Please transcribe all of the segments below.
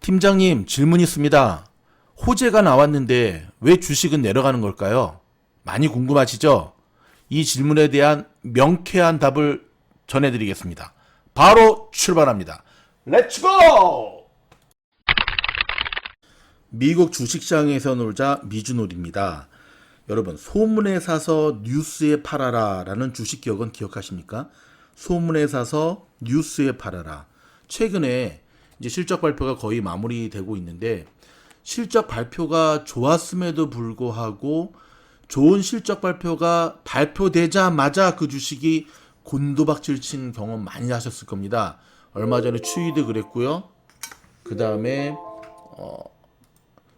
팀장님, 질문 있습니다. 호재가 나왔는데 왜 주식은 내려가는 걸까요? 많이 궁금하시죠? 이 질문에 대한 명쾌한 답을 전해드리겠습니다. 바로 출발합니다. 렛츠고! 미국 주식시장에서 놀자 미주놀입니다. 여러분, 소문에 사서 뉴스에 팔아라 라는 주식 기억은 기억하십니까? 소문에 사서 뉴스에 팔아라. 최근에 이제 실적 발표가 거의 마무리되고 있는데, 실적 발표가 좋았음에도 불구하고 좋은 실적 발표가 발표되자마자 그 주식이 곤두박질 친 경험 많이 하셨을 겁니다. 얼마 전에 추이드 그랬고요. 그 다음에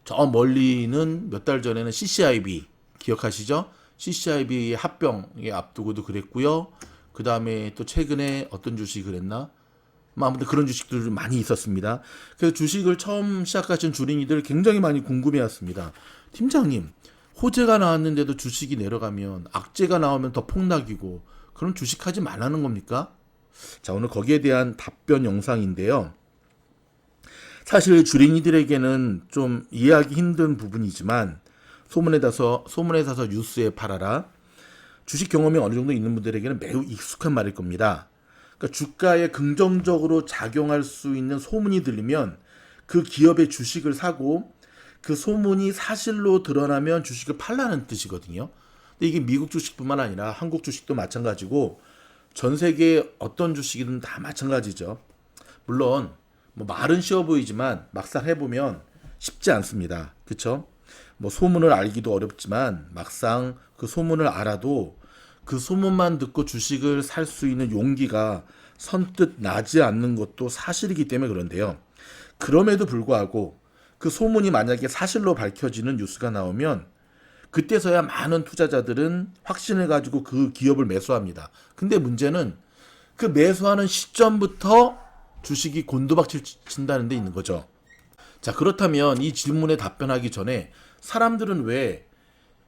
저 멀리는 몇 달 전에는 CCIB 기억하시죠? CCIB의 합병에 앞두고도 그랬고요. 그 다음에 또 최근에 어떤 주식이 그랬나? 아무튼 그런 주식들이 많이 있었습니다. 그래서 주식을 처음 시작하신 주린이들 굉장히 많이 궁금해했습니다. 팀장님, 호재가 나왔는데도 주식이 내려가면 악재가 나오면 더 폭락이고 그럼 주식하지 말라는 겁니까? 자, 오늘 거기에 대한 답변 영상인데요. 사실 주린이들에게는 좀 이해하기 힘든 부분이지만 소문에 사서 뉴스에 팔아라. 주식 경험이 어느 정도 있는 분들에게는 매우 익숙한 말일 겁니다. 그러니까 주가에 긍정적으로 작용할 수 있는 소문이 들리면 그 기업의 주식을 사고 그 소문이 사실로 드러나면 주식을 팔라는 뜻이거든요. 근데 이게 미국 주식뿐만 아니라 한국 주식도 마찬가지고 전 세계 어떤 주식이든 다 마찬가지죠. 물론 뭐 말은 쉬워 보이지만 막상 해보면 쉽지 않습니다. 그렇죠? 뭐 소문을 알기도 어렵지만 막상 그 소문을 알아도 그 소문만 듣고 주식을 살 수 있는 용기가 선뜻 나지 않는 것도 사실이기 때문에 그런데요. 그럼에도 불구하고 그 소문이 만약에 사실로 밝혀지는 뉴스가 나오면 그때서야 많은 투자자들은 확신을 가지고 그 기업을 매수합니다. 근데 문제는 그 매수하는 시점부터 주식이 곤두박질 친다는 데 있는 거죠. 자, 그렇다면 이 질문에 답변하기 전에 사람들은 왜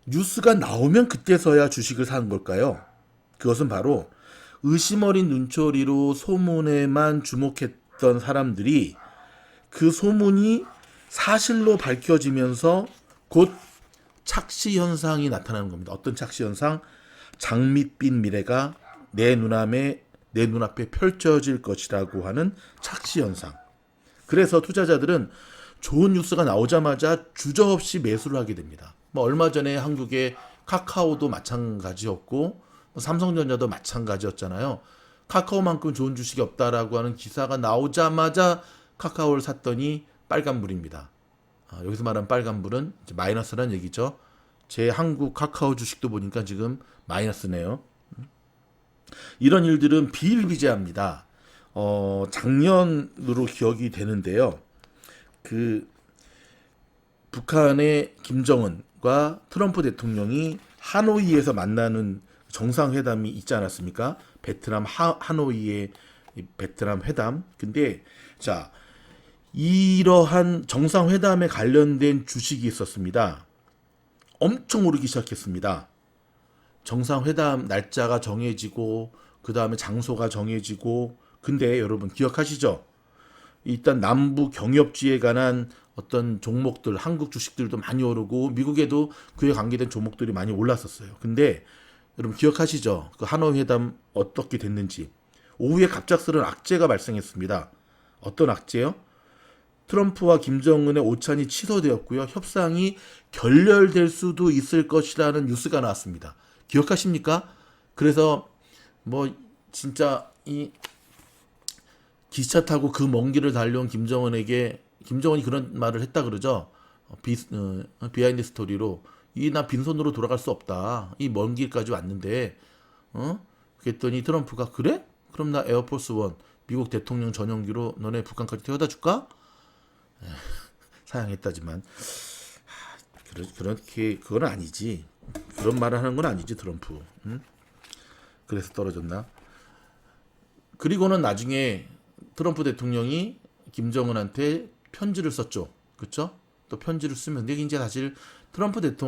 뉴스가 나오면 그때서야 주식을 사는 걸까요? 그것은 바로 의심 어린 눈초리로 소문에만 주목했던 사람들이 그 소문이 사실로 밝혀지면서 곧 착시 현상이 나타나는 겁니다. 어떤 착시 현상? 장밋빛 미래가 내 눈앞에 펼쳐질 것이라고 하는 착시 현상. 그래서 투자자들은 좋은 뉴스가 나오자마자 주저없이 매수를 하게 됩니다. 뭐 얼마 전에 한국의 카카오도 마찬가지였고 삼성전자도 마찬가지였잖아요. 카카오만큼 좋은 주식이 없다라고 하는 기사가 나오자마자 카카오를 샀더니 빨간불입니다. 여기서 말하는 빨간불은 이제 마이너스라는 얘기죠. 제 한국 카카오 주식도 보니까 지금 마이너스네요. 이런 일들은 비일비재합니다. 작년으로 기억이 되는데요. 그 북한의 김정은과 트럼프 대통령이 하노이에서 만나는 정상회담이 있지 않았습니까? 베트남 하노이의 베트남 회담. 근데 자, 이러한 정상회담에 관련된 주식이 있었습니다. 엄청 오르기 시작했습니다. 정상회담 날짜가 정해지고 그 다음에 장소가 정해지고 근데 여러분 기억하시죠? 일단 남부 경협지에 관한 어떤 종목들, 한국 주식들도 많이 오르고 미국에도 그에 관계된 종목들이 많이 올랐었어요. 근데 여러분 기억하시죠? 그 하노이 회담 어떻게 됐는지. 오후에 갑작스러운 악재가 발생했습니다. 어떤 악재요? 트럼프와 김정은의 오찬이 취소되었고요. 협상이 결렬될 수도 있을 것이라는 뉴스가 나왔습니다. 기억하십니까? 그래서 뭐 진짜 이 기차 타고 그 먼 길을 달려온 김정은에게 김정은이 그런 말을 했다 그러죠. 비하인드 스토리로 나 빈손으로 돌아갈 수 없다. 이 먼 길까지 왔는데 그랬더니 트럼프가 그래? 그럼 나 에어포스 원 미국 대통령 전용기로 너네 북한까지 태워다 줄까? 사양했다지만 그렇게 그건 아니지. 그런 말을 하는 건 아니지 트럼프. 그래서 떨어졌나? 그리고는 나중에 트럼프 대통령이 김정은한테 편지를 썼죠. 그렇죠? 또 편지를 쓰면 근데 이제 사실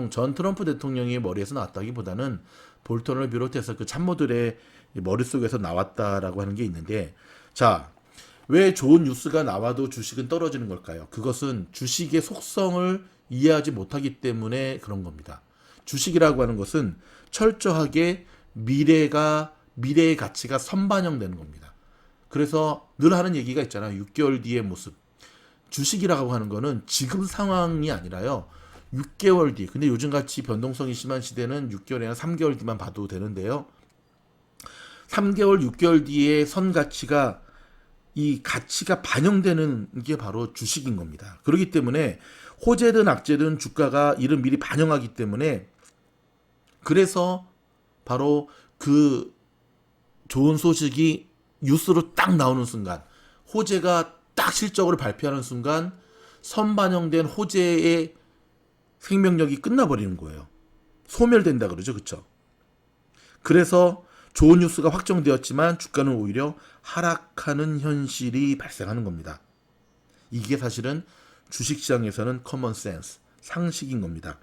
전 트럼프 대통령의 머리에서 나왔다기보다는 볼턴을 비롯해서 그 참모들의 머릿속에서 나왔다라고 하는 게 있는데 자, 왜 좋은 뉴스가 나와도 주식은 떨어지는 걸까요? 그것은 주식의 속성을 이해하지 못하기 때문에 그런 겁니다. 주식이라고 하는 것은 철저하게 미래의 가치가 선반영되는 겁니다. 그래서 늘 하는 얘기가 있잖아요. 6개월 뒤의 모습. 주식이라고 하는 거는 지금 상황이 아니라요. 6개월 뒤. 근데 요즘같이 변동성이 심한 시대는 6개월이나 3개월 뒤만 봐도 되는데요. 3개월, 6개월 뒤에 선 가치가 이 가치가 반영되는 게 바로 주식인 겁니다. 그렇기 때문에 호재든 악재든 주가가 이를 미리 반영하기 때문에 그래서 바로 그 좋은 소식이 뉴스로 딱 나오는 순간 호재가 딱 실적으로 발표하는 순간 선반영된 호재의 생명력이 끝나버리는 거예요. 소멸된다 그러죠. 그렇죠? 그래서 좋은 뉴스가 확정되었지만 주가는 오히려 하락하는 현실이 발생하는 겁니다. 이게 사실은 주식시장에서는 커먼 센스, 상식인 겁니다.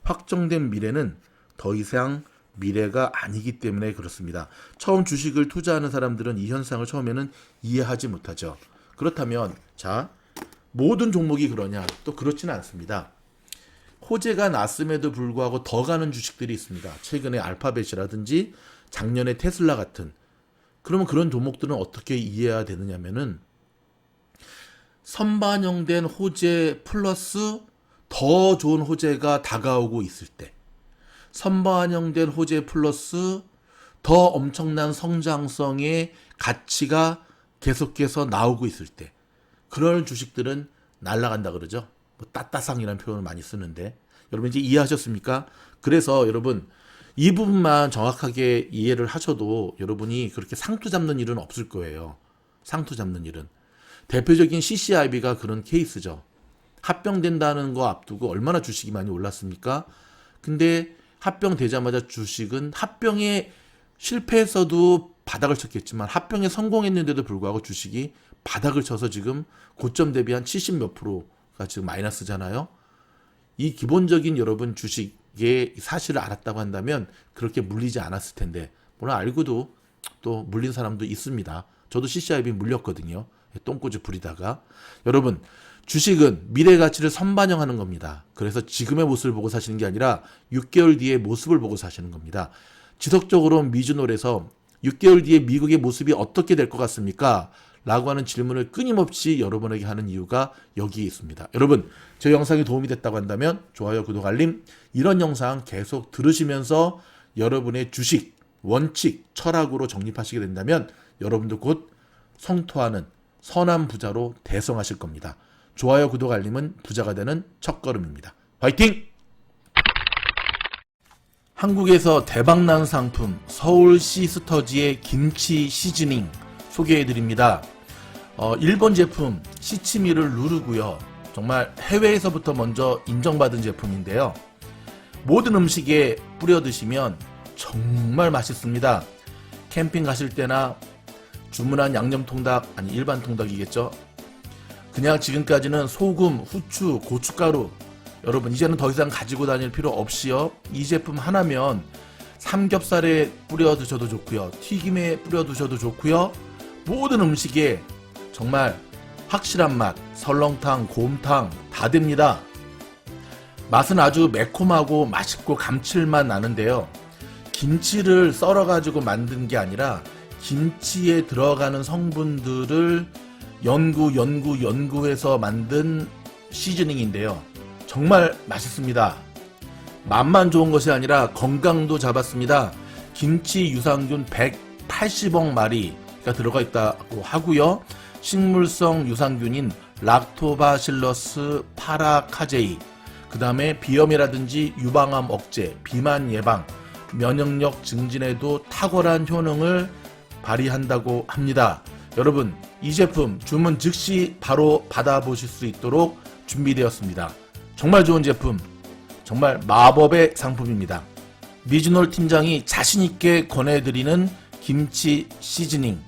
확정된 미래는 더 이상 미래가 아니기 때문에 그렇습니다. 처음 주식을 투자하는 사람들은 이 현상을 처음에는 이해하지 못하죠. 그렇다면 자, 모든 종목이 그러냐? 또 그렇지는 않습니다. 호재가 났음에도 불구하고 더 가는 주식들이 있습니다. 최근에 알파벳이라든지 작년에 테슬라 같은. 그러면 그런 종목들은 어떻게 이해해야 되느냐면은 선반영된 호재 플러스 더 좋은 호재가 다가오고 있을 때, 선반영된 호재 플러스 더 엄청난 성장성의 가치가 계속해서 나오고 있을 때, 그런 주식들은 날아간다 그러죠. 뭐 따따상이라는 표현을 많이 쓰는데 여러분 이제 이해하셨습니까? 그래서 여러분 이 부분만 정확하게 이해를 하셔도 여러분이 그렇게 상투 잡는 일은 없을 거예요. 상투 잡는 일은. 대표적인 CCIB가 그런 케이스죠. 합병된다는 거 앞두고 얼마나 주식이 많이 올랐습니까? 근데 합병되자마자 주식은 합병에 실패했어도 바닥을 쳤겠지만 합병에 성공했는데도 불구하고 주식이 바닥을 쳐서 지금 고점 대비 한 70 몇 프로가 지금 마이너스잖아요. 이 기본적인 여러분 주식의 사실을 알았다고 한다면 그렇게 물리지 않았을 텐데, 물론 알고도 또 물린 사람도 있습니다. 저도 CCIB 물렸거든요. 똥꼬지 부리다가. 여러분 주식은 미래 가치를 선반영하는 겁니다. 그래서 지금의 모습을 보고 사시는 게 아니라 6개월 뒤의 모습을 보고 사시는 겁니다. 지속적으로 미주놀에서 6개월 뒤에 미국의 모습이 어떻게 될 것 같습니까? 라고 하는 질문을 끊임없이 여러분에게 하는 이유가 여기에 있습니다. 여러분, 제 영상이 도움이 됐다고 한다면 좋아요, 구독, 알림, 이런 영상 계속 들으시면서 여러분의 주식, 원칙, 철학으로 정립하시게 된다면 여러분도 곧 성토하는 선한 부자로 대성하실 겁니다. 좋아요, 구독, 알림은 부자가 되는 첫걸음입니다. 화이팅! 한국에서 대박난 상품 서울 시스터즈의 김치 시즈닝 소개해드립니다. 일본 제품 시치미를 누르고요. 정말 해외에서부터 먼저 인정받은 제품인데요. 모든 음식에 뿌려 드시면 정말 맛있습니다. 캠핑 가실 때나 주문한 양념통닭, 아니 일반 통닭이겠죠. 그냥 지금까지는 소금, 후추, 고춧가루, 여러분 이제는 더 이상 가지고 다닐 필요 없이요. 이 제품 하나면 삼겹살에 뿌려 드셔도 좋고요. 튀김에 뿌려 드셔도 좋고요. 모든 음식에 정말 확실한 맛, 설렁탕, 곰탕 다 됩니다. 맛은 아주 매콤하고 맛있고 감칠맛 나는데요. 김치를 썰어가지고 만든 게 아니라 김치에 들어가는 성분들을 연구해서 만든 시즈닝인데요. 정말 맛있습니다. 맛만 좋은 것이 아니라 건강도 잡았습니다. 김치 유산균 180억 마리가 들어가 있다고 하고요. 식물성 유산균인 락토바실러스 파라카제이, 그 다음에 비염이라든지 유방암 억제, 비만 예방, 면역력 증진에도 탁월한 효능을 발휘한다고 합니다. 여러분 이 제품 주문 즉시 바로 받아보실 수 있도록 준비되었습니다. 정말 좋은 제품, 정말 마법의 상품입니다. 미즈놀 팀장이 자신있게 권해드리는 김치 시즈닝,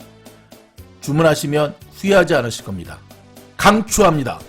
주문하시면 후회하지 않으실 겁니다. 강추합니다.